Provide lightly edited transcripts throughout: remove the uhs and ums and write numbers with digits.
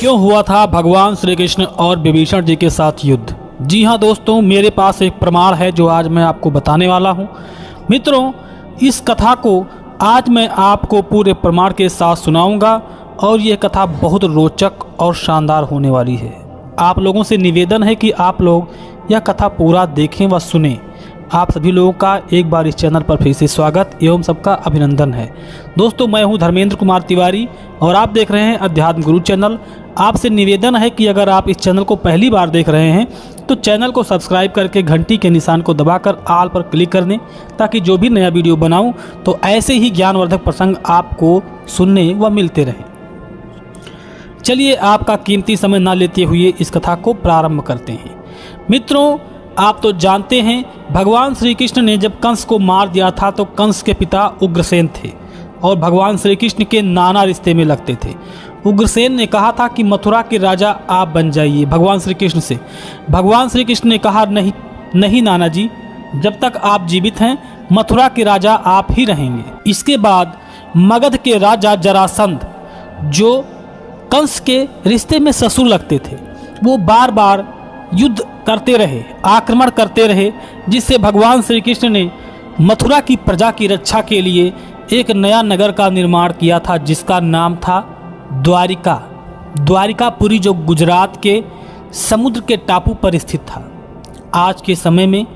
क्यों हुआ था भगवान श्री कृष्ण और विभीषण जी के साथ युद्ध। जी हाँ दोस्तों, मेरे पास एक प्रमाण है जो आज मैं आपको बताने वाला हूँ। मित्रों, इस कथा को आज मैं आपको पूरे प्रमाण के साथ सुनाऊंगा और यह कथा बहुत रोचक और शानदार होने वाली है। आप लोगों से निवेदन है कि आप लोग यह कथा पूरा देखें व सुनें। आप सभी लोगों का एक बार इस चैनल पर फिर से स्वागत एवं सबका अभिनंदन है। दोस्तों, मैं हूं धर्मेंद्र कुमार तिवारी और आप देख रहे हैं अध्यात्म गुरु चैनल। आपसे निवेदन है कि अगर आप इस चैनल को पहली बार देख रहे हैं तो चैनल को सब्सक्राइब करके घंटी के निशान को दबाकर ऑल पर क्लिक कर दें, ताकि जो भी नया वीडियो बनाऊं तो ऐसे ही ज्ञानवर्धक प्रसंग आपको सुनने व मिलते रहें। चलिए, आपका कीमती समय ना लेते हुए इस कथा को प्रारंभ करते हैं। मित्रों, आप तो जानते हैं भगवान श्री कृष्ण ने जब कंस को मार दिया था तो कंस के पिता उग्रसेन थे और भगवान श्री कृष्ण के नाना रिश्ते में लगते थे। उग्रसेन ने कहा था कि मथुरा के राजा आप बन जाइए भगवान श्री कृष्ण से। भगवान श्री कृष्ण ने कहा, नहीं नाना जी, जब तक आप जीवित हैं मथुरा के राजा आप ही रहेंगे। इसके बाद मगध के राजा जरासंध, जो कंस के रिश्ते में ससुर लगते थे, वो बार बार युद्ध करते रहे, आक्रमण करते रहे, जिससे भगवान श्री कृष्ण ने मथुरा की प्रजा की रक्षा के लिए एक नया नगर का निर्माण किया था, जिसका नाम था द्वारिका। द्वारिकापुरी, जो गुजरात के समुद्र के टापू पर स्थित था। आज के समय में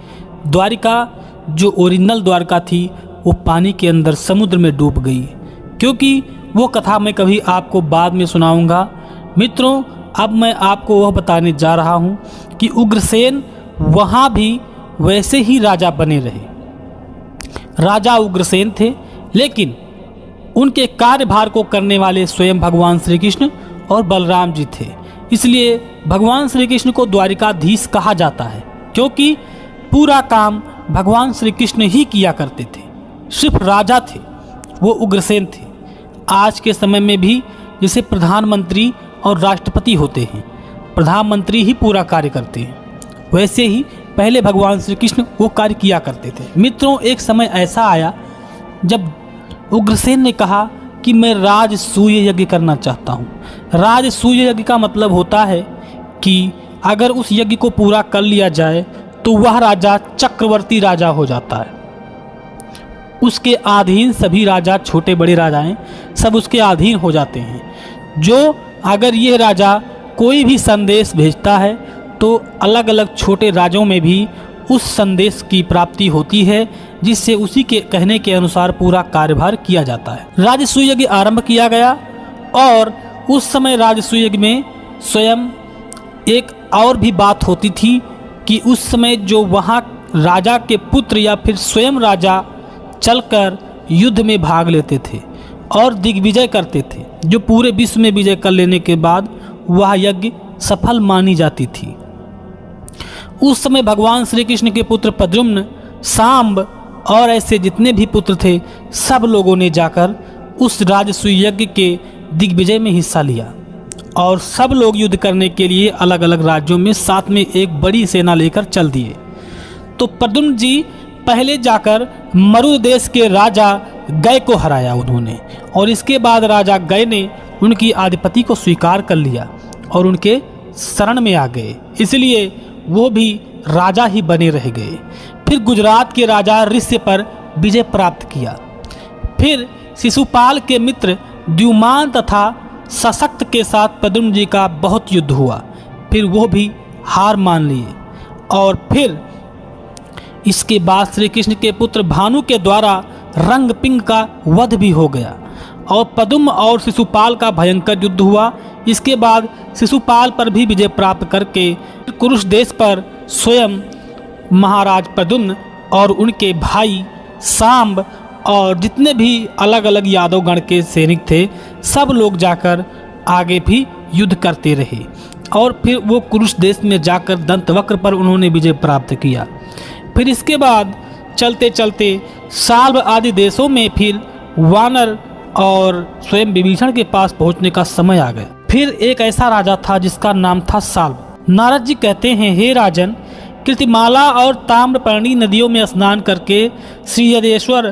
द्वारिका, जो ओरिजिनल द्वारका थी, वो पानी के अंदर समुद्र में डूब गई, क्योंकि वो कथा मैं कभी आपको बाद में सुनाऊंगा। मित्रों, अब मैं आपको वह बताने जा रहा हूँ कि उग्रसेन वहाँ भी वैसे ही राजा बने रहे। राजा उग्रसेन थे, लेकिन उनके कार्यभार को करने वाले स्वयं भगवान श्री कृष्ण और बलराम जी थे। इसलिए भगवान श्री कृष्ण को द्वारिकाधीश कहा जाता है, क्योंकि पूरा काम भगवान श्री कृष्ण ही किया करते थे। सिर्फ राजा थे वो उग्रसेन थे। आज के समय में भी जैसे प्रधानमंत्री और राष्ट्रपति होते हैं, प्रधानमंत्री ही पूरा कार्य करते हैं, वैसे ही पहले भगवान श्री कृष्ण वो कार्य किया करते थे। मित्रों, एक समय ऐसा आया जब उग्रसेन ने कहा कि मैं राजसूय यज्ञ करना चाहता हूँ। राजसूय यज्ञ का मतलब होता है कि अगर उस यज्ञ को पूरा कर लिया जाए तो वह राजा चक्रवर्ती राजा हो जाता है। उसके अधीन सभी राजा, छोटे बड़े राजाएं, सब उसके अधीन हो जाते हैं। जो अगर यह राजा कोई भी संदेश भेजता है तो अलग अलग छोटे राज्यों में भी उस संदेश की प्राप्ति होती है, जिससे उसी के कहने के अनुसार पूरा कार्यभार किया जाता है। राजसूय यज्ञ आरंभ किया गया और उस समय राजसूय यज्ञ में स्वयं एक और भी बात होती थी कि उस समय जो वहाँ राजा के पुत्र या फिर स्वयं राजा चलकर युद्ध में भाग लेते थे और दिग्विजय करते थे, जो पूरे विश्व में विजय कर लेने के बाद वह यज्ञ सफल मानी जाती थी। उस समय भगवान श्री कृष्ण के पुत्र प्रद्युम्न, सांब और ऐसे जितने भी पुत्र थे, सब लोगों ने जाकर उस राजसूय यज्ञ के दिग्विजय में हिस्सा लिया और सब लोग युद्ध करने के लिए अलग अलग राज्यों में साथ में एक बड़ी सेना लेकर चल दिए। तो प्रद्युम्न जी पहले जाकर मरु देश के राजा गय को हराया उन्होंने, और इसके बाद राजा गय ने उनकी आधिपत्य को स्वीकार कर लिया और उनके शरण में आ गए, इसलिए वो भी राजा ही बने रह गए। फिर गुजरात के राजा ऋष्य पर विजय प्राप्त किया। फिर शिशुपाल के मित्र द्युमान तथा सशक्त के साथ प्रद्युम्न जी का बहुत युद्ध हुआ, फिर वो भी हार मान लिए। और फिर इसके बाद श्री कृष्ण के पुत्र भानु के द्वारा रंगपिंग का वध भी हो गया और प्रद्युम्न और शिशुपाल का भयंकर युद्ध हुआ। इसके बाद शिशुपाल पर भी विजय प्राप्त करके कुरुश देश पर स्वयं महाराज प्रद्युम्न और उनके भाई सांब और जितने भी अलग अलग यादव गण के सैनिक थे, सब लोग जाकर आगे भी युद्ध करते रहे और फिर वो कुरुश देश में जाकर दंतवक्र पर उन्होंने विजय प्राप्त किया। फिर इसके बाद चलते चलते साल्व आदि देशों में फिर वानर और स्वयं विभीषण के पास पहुंचने का समय आ गया। फिर एक ऐसा राजा था जिसका नाम था साल्व। नारद जी कहते हैं, हे राजन, कृतिमाला और ताम्रपर्णी नदियों में स्नान करके श्री यदेश्वर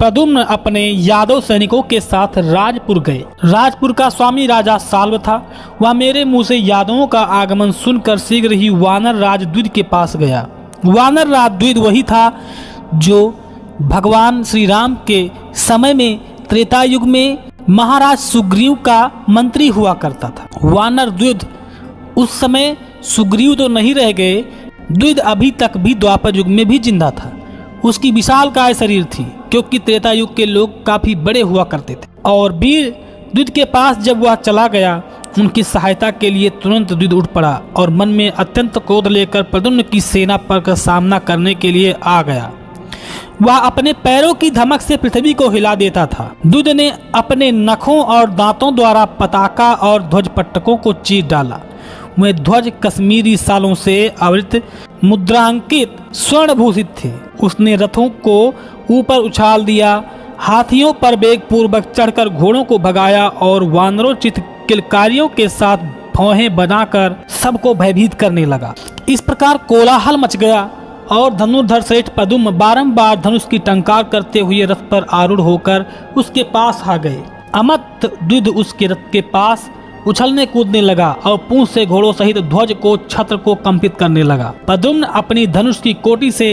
प्रद्युम्न अपने यादव सैनिकों के साथ राजपुर गए। राजपुर का स्वामी राजा साल्व था। वह मेरे मुंह से यादवों का आगमन सुनकर शीघ्र ही वानर राज द्विज के पास गया। वानर राज द्विज वही था जो भगवान श्री राम के समय में त्रेता युग में महाराज सुग्रीव का मंत्री हुआ करता था। वानर द्विज उस समय, सुग्रीव तो नहीं रह गए, द्विज अभी तक भी द्वापर युग में भी जिंदा था। उसकी विशालकाय शरीर थी, क्योंकि त्रेता युग के लोग काफी बड़े हुआ करते थे। और वीर द्विज के पास जब वह चला गया, उनकी सहायता के लिए तुरंत द्विज उठ पड़ा और मन में अत्यंत क्रोध लेकर प्रद्युम्न की सेना पर सामना करने के लिए आ गया। वह अपने पैरों की धमक से पृथ्वी को हिला देता था। द्विज ने अपने नखों और दांतों द्वारा पताका और ध्वज पट्टकों को चीर डाला। वह ध्वज कश्मीरी सालों से आवृत मुद्रांकित स्वर्ण भूषित थे। उसने रथों को ऊपर उछाल दिया, हाथियों पर वेग पूर्वक चढ़कर घोड़ों को भगाया और वानरोचित किलकारियों के साथ भौहें बनाकर सबको भयभीत करने लगा। इस प्रकार कोलाहल मच गया और धनुर्धर श्रेष्ठ प्रद्युम्न बारंबार धनुष की टंकार करते हुए रथ पर आरूढ़ होकर उसके पास आ गए। अमत द्विज उसके रथ के पास उछलने कूदने लगा और पूंछ से घोड़ों सहित ध्वज को छत्र को कंपित करने लगा। प्रद्युम्न अपनी धनुष की कोटि से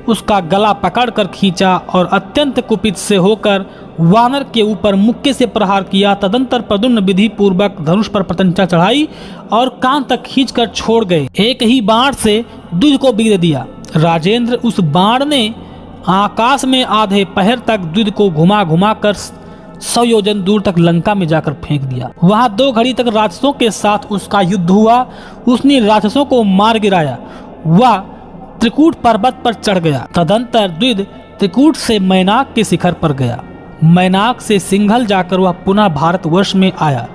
उसका गला पकड़कर खींचा और अत्यंत कुपित से होकर वानर के ऊपर मुक्के से प्रहार किया। तदंतर प्रद्युम्न विधि पूर्वक धनुष पर प्रत्यंचा चढ़ाई और कान तक खींचकर छोड़ गए। एक ही बाण से द्विज को बिगड़ दिया। राजेंद्र, उस बाण ने आकाश में आधे पहर तक द्विज को घुमा घुमा कर 100 योजन दूर तक लंका में जाकर फेंक दिया। वहां 2 घड़ी तक राक्षसों के साथ उसका युद्ध हुआ। उसने राक्षसों को मार गिराया। वह त्रिकूट पर्वत पर चढ़ गया। तदंतर द्विज त्रिकूट से मैनाक के शिखर पर गया। मैनाक से सिंघल जाकर वह पुनः भारतवर्ष में आया।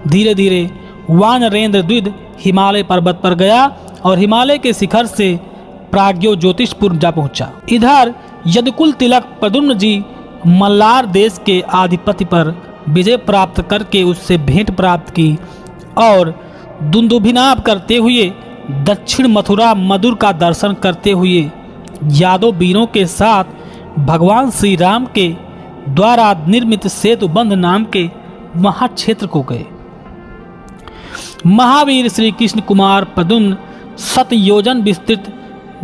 धीरे धीरे वानरेंद्र द्विज हिमालय पर्वत पर गया और हिमालय के शिखर से प्राज्ञो ज्योतिषपुर जा पहुंचा। इधर यदुकुल तिलक प्रद्युम्न जी मल्लार देश के आधिपत्य पर विजय प्राप्त करके उससे भेंट प्राप्त की और दुंदुभिनाभ करते हुए दक्षिण मथुरा मधुर का दर्शन करते हुए यादव वीरों के साथ भगवान श्री राम के द्वारा निर्मित सेतुबंध नाम के महाक्षेत्र को गए। महावीर श्री कृष्ण कुमार प्रद्युम्न 7 योजन विस्तृत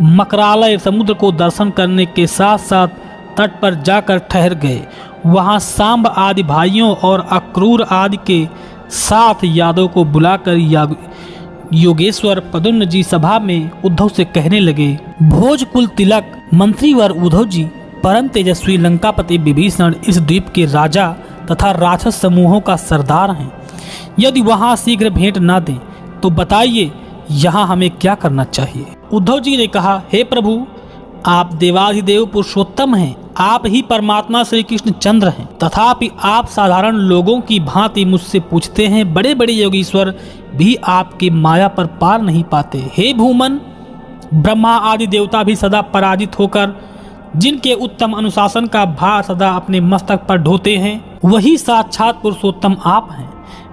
मकरालय समुद्र को दर्शन करने के साथ साथ तट पर जाकर ठहर गए। वहां सांब आदि भाइयों और अक्रूर आदि के साथ यादव को बुलाकर योगेश्वर प्रद्युम्न जी सभा में उद्धव से कहने लगे, भोजकुल तिलक मंत्रीवर उद्धव जी परम तेजस्वी लंकापति विभीषण इस द्वीप के राजा तथा राक्षस समूहों का सरदार हैं। यदि वहां शीघ्र भेंट न दें तो बताइए यहाँ हमें क्या करना चाहिए। उद्धव जी ने कहा, हे प्रभु, आप देवाधिदेव पुरुषोत्तम हैं। आप ही परमात्मा श्री कृष्ण चंद्र हैं। तथापि आप साधारण लोगों की भांति मुझसे पूछते हैं। बड़े बड़े योगीश्वर भी आपकी माया पर पार नहीं पाते। हे भूमन, ब्रह्मा आदि देवता भी सदा पराजित होकर जिनके उत्तम अनुशासन का भार सदा अपने मस्तक पर ढोते हैं, वही साक्षात पुरुषोत्तम आप हैं।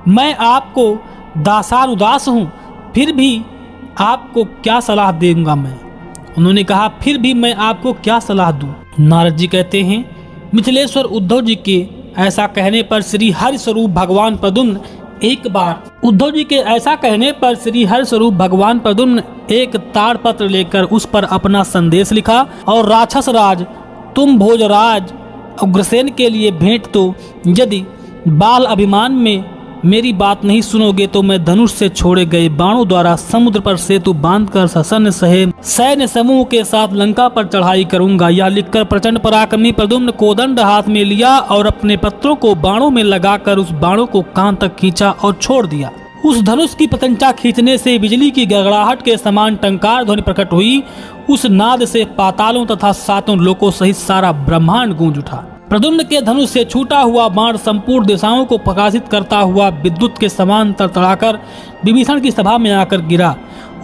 मैं आपको दासानुदास हूँ, फिर भी आपको क्या सलाह दूंगा मैं। उन्होंने कहा, फिर भी मैं आपको क्या सलाह दूं। नारद जी कहते हैं, मिथिलेश्वर उद्धव जी के ऐसा कहने पर श्री हरि स्वरूप भगवान प्रद्युम्न एक ताड़पत्र लेकर उस पर अपना संदेश लिखा और राक्षस राज तुम भोजराज उग्रसेन के लिए भेंट तो यदि बाल अभिमान में मेरी बात नहीं सुनोगे तो मैं धनुष से छोड़े गए बाणों द्वारा समुद्र पर सेतु बांधकर ससन्न सैन्य समूह के साथ लंका पर चढ़ाई करूंगा। यह लिखकर प्रचंड पराक्रमी प्रद्युम्न कोदंड हाथ में लिया और अपने पत्रों को बाणों में लगाकर उस बाणों को कान तक खींचा और छोड़ दिया। उस धनुष की प्रत्यंचा खींचने से बिजली की गड़गड़ाहट के समान टंकार ध्वनि प्रकट हुई। उस नाद से पातालों तथा 7 लोकों सहित सारा ब्रह्मांड गूंज उठा। प्रद्युम्न के धनुष से छूटा हुआ बाण संपूर्ण दिशाओं को प्रकाशित करता हुआ विद्युत के समान तड़तड़ाकर विभीषण की सभा में आकर गिरा।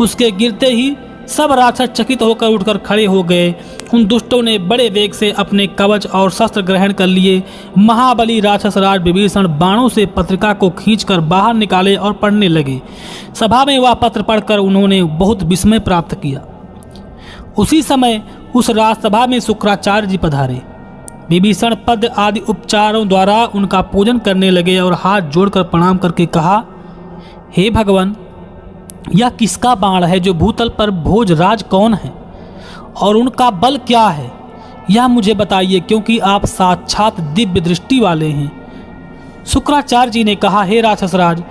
उसके गिरते ही सब राक्षस चकित होकर उठकर खड़े हो गए। उन दुष्टों ने बड़े वेग से अपने कवच और शस्त्र ग्रहण कर लिए। महाबली राक्षस राज विभीषण बाणों से पत्रिका को खींचकर बाहर निकाले और पढ़ने लगे। सभा में वह पत्र पढ़कर उन्होंने बहुत विस्मय प्राप्त किया। उसी समय उस राजसभा में शुक्राचार्य जी पधारे। विभीषण पद आदि उपचारों द्वारा उनका पूजन करने लगे और हाथ जोड़कर प्रणाम करके कहा, हे भगवान, यह किसका बाण है जो भूतल पर भोजराज कौन है और उनका बल क्या है, यह मुझे बताइए, क्योंकि आप साक्षात दिव्य दृष्टि वाले हैं। शुक्राचार्य जी ने कहा, हे राक्षसराज,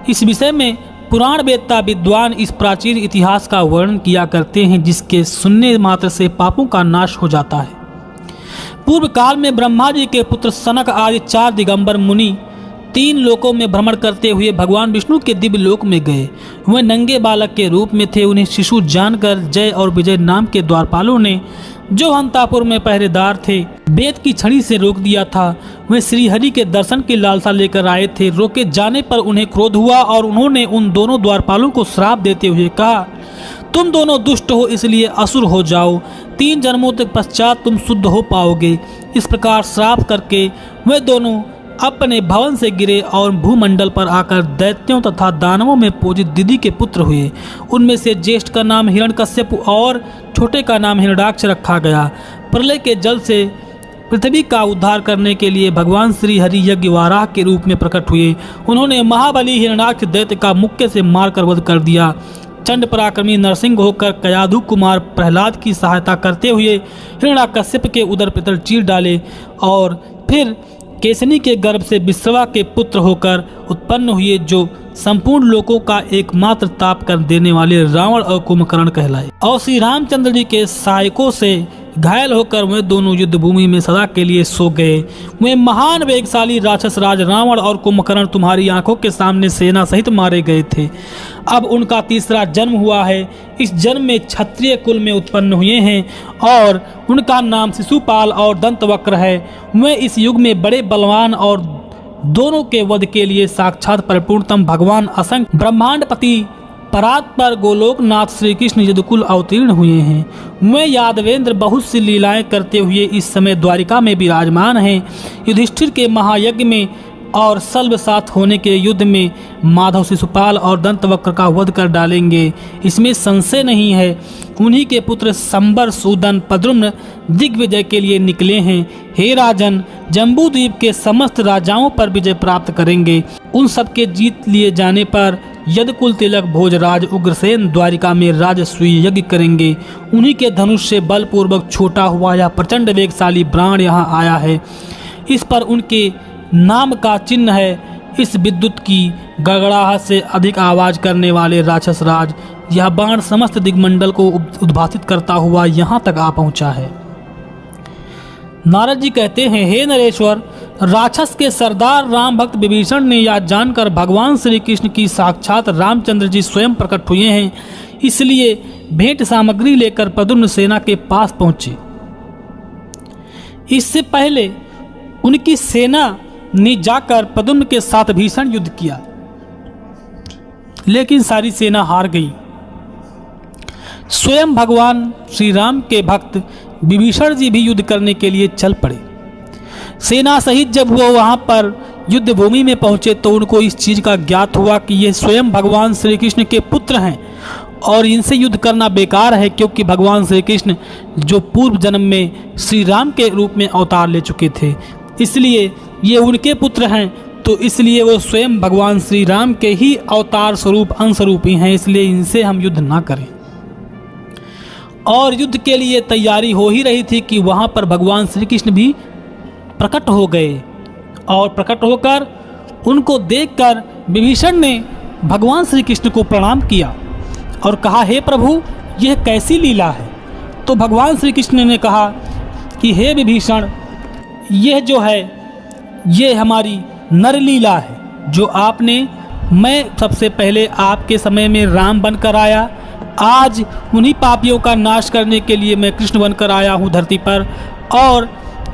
इस विषय में पुराण वेत्ता विद्वान इस प्राचीन इतिहास का वर्णन किया करते हैं, जिसके सुनने मात्र से पापों का नाश हो जाता है। पूर्व काल में ब्रह्मा जी के पुत्र सनक आदि 4 दिगंबर मुनि 3 लोकों में भ्रमण करते हुए भगवान विष्णु के दिव्य लोक में गए। वह नंगे बालक के रूप में थे। उन्हें शिशु जानकर जय और विजय नाम के द्वारपालों ने, जो हंतापुर में पहरेदार थे, वेद की छड़ी से रोक दिया था। वे श्रीहरि के दर्शन की लालसा लेकर आए थे। रोके जाने पर उन्हें क्रोध हुआ और उन्होंने उन दोनों द्वारपालों को श्राप देते हुए कहा, तुम दोनों दुष्ट हो, इसलिए असुर हो जाओ। 3 जन्मों तक पश्चात तुम शुद्ध हो पाओगे। इस प्रकार श्राप करके वे दोनों अपने भवन से गिरे और भूमंडल पर आकर दैत्यों तथा दानवों में पूजित दिति के पुत्र हुए। उनमें से ज्येष्ठ का नाम हिरण्यकश्यप और छोटे का नाम हिरण्याक्ष रखा गया। प्रलय के जल से पृथ्वी का उद्धार करने के लिए भगवान श्री हरि यज्ञ वाराह के रूप में प्रकट हुए। उन्होंने महाबली हिरण्याक्ष दैत्य का मुक्के से मारकर वध कर दिया। चंड पराक्रमी नरसिंह होकर कयाधु कुमार प्रहलाद की सहायता करते हुए हिरण्याकश्यप के उदर पितर चीर डाले और फिर केसनी के गर्भ से विश्रवा के पुत्र होकर उत्पन्न हुए, जो संपूर्ण लोकों का एकमात्र ताप कर देने वाले रावण और कुंभकर्ण कहलाए। और श्री रामचंद्र जी के सहायकों से घायल होकर वे दोनों युद्ध भूमि में सदा के लिए सो गए। वे महान वेगशाली राक्षस राज रावण और कुंभकर्ण तुम्हारी आंखों के सामने सेना सहित मारे गए थे। अब उनका तीसरा जन्म हुआ है। इस जन्म में क्षत्रिय कुल में उत्पन्न हुए हैं और उनका नाम शिशुपाल और दंतवक्र है। वे इस युग में बड़े बलवान और दोनों के वध के लिए साक्षात परिपूर्णतम भगवान असंख्य ब्रह्मांडपति परात पर गोलोकनाथ श्री कृष्ण यदुकुल अवतीर्ण हुए हैं। वे यादवेंद्र बहुत सी लीलाएं करते हुए इस समय द्वारिका में विराजमान हैं। युधिष्ठिर के महायज्ञ में और सल्व साथ होने के युद्ध में माधव शिशुपाल और दंतवक्र का वध कर डालेंगे, इसमें संशय नहीं है। उन्हीं के पुत्र संबर, सूदन, पद्रुम्न दिग्विजय के लिए निकले हैं। हे राजन, जम्बूद्वीप के समस्त राजाओं पर विजय प्राप्त करेंगे। उन सबके जीत लिए जाने पर यदकुल तिलक भोजराज उग्रसेन द्वारिका में राजसूय यज्ञ करेंगे। उन्हीं के धनुष से बलपूर्वक छोटा हुआ यह प्रचंड वेगशाली प्राण यहाँ आया है। इस पर उनके नाम का चिन्ह है। इस विद्युत की गड़गड़ाहट से अधिक आवाज करने वाले राक्षस राज, यह बाण समस्त दिग्मंडल को उद्भासित करता हुआ यहाँ तक आ पहुँचा है। नारद जी कहते हैं, हे नरेश्वर, राक्षस के सरदार राम भक्त विभीषण ने यह जानकर भगवान श्री कृष्ण की साक्षात रामचंद्र जी स्वयं प्रकट हुए हैं, इसलिए भेंट सामग्री लेकर प्रद्युम्न सेना के पास पहुंचे। इससे पहले उनकी सेना ने जाकर प्रद्युम्न के साथ भीषण युद्ध किया, लेकिन सारी सेना हार गई। स्वयं भगवान श्री राम के भक्त विभीषण जी भी युद्ध करने के लिए चल पड़े। सेना सहित जब वो वहां पर युद्ध भूमि में पहुंचे तो उनको इस चीज का ज्ञात हुआ कि ये स्वयं भगवान श्री कृष्ण के पुत्र हैं और इनसे युद्ध करना बेकार है, क्योंकि भगवान श्री कृष्ण जो पूर्व जन्म में श्री राम के रूप में अवतार ले चुके थे, इसलिए ये उनके पुत्र हैं। तो इसलिए वो स्वयं भगवान श्री राम के ही अवतार स्वरूप अंशरूपी हैं, इसलिए इनसे हम युद्ध ना करें। और युद्ध के लिए तैयारी हो ही रही थी कि वहां पर भगवान श्री कृष्ण भी प्रकट हो गए और प्रकट होकर उनको देखकर विभीषण ने भगवान श्री कृष्ण को प्रणाम किया और कहा, हे प्रभु, यह कैसी लीला है। तो भगवान श्री कृष्ण ने कहा कि हे विभीषण, यह जो है ये हमारी नरलीला है, जो आपने, मैं सबसे पहले आपके समय में राम बनकर आया, आज उन्हीं पापियों का नाश करने के लिए मैं कृष्ण बनकर आया हूँ धरती पर। और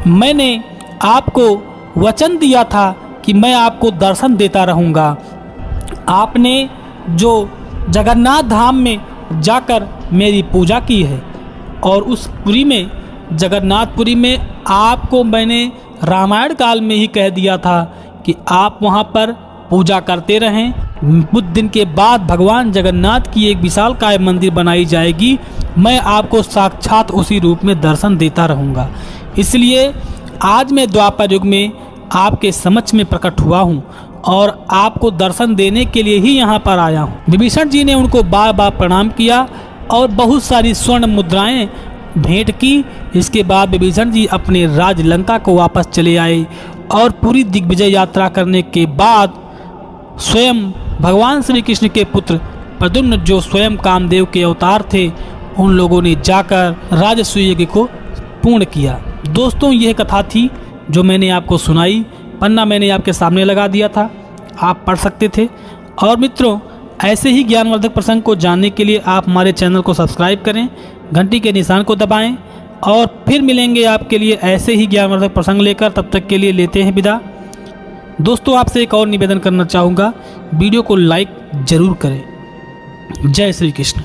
मैंने आपको वचन दिया था कि मैं आपको दर्शन देता रहूँगा। आपने जो जगन्नाथ धाम में जाकर मेरी पूजा की है और उस पुरी में, जगन्नाथपुरी में, आपको मैंने रामायण काल में ही कह दिया था कि आप वहाँ पर पूजा करते रहें। कुछ दिन के बाद भगवान जगन्नाथ की एक विशालकाय मंदिर बनाई जाएगी, मैं आपको साक्षात उसी रूप में दर्शन देता रहूँगा। इसलिए आज मैं द्वापर युग में आपके समक्ष में प्रकट हुआ हूँ और आपको दर्शन देने के लिए ही यहाँ पर आया हूँ। विभीषण जी ने उनको बार बार प्रणाम किया और बहुत सारी स्वर्ण मुद्राएं भेंट की। इसके बाद विभीषण जी अपने राज लंका को वापस चले आए और पूरी दिग्विजय यात्रा करने के बाद स्वयं भगवान श्री कृष्ण के पुत्र प्रद्युम्न, जो स्वयं कामदेव के अवतार थे, उन लोगों ने जाकर राजसूय यज्ञ को पूर्ण किया। दोस्तों, यह कथा थी जो मैंने आपको सुनाई। पन्ना मैंने आपके सामने लगा दिया था, आप पढ़ सकते थे। और मित्रों, ऐसे ही ज्ञानवर्धक प्रसंग को जानने के लिए आप हमारे चैनल को सब्सक्राइब करें, घंटी के निशान को दबाएं और फिर मिलेंगे आपके लिए ऐसे ही ज्ञानवर्धक प्रसंग लेकर। तब तक के लिए लेते हैं विदा। दोस्तों, आपसे एक और निवेदन करना चाहूँगा, वीडियो को लाइक ज़रूर करें। जय श्री कृष्ण।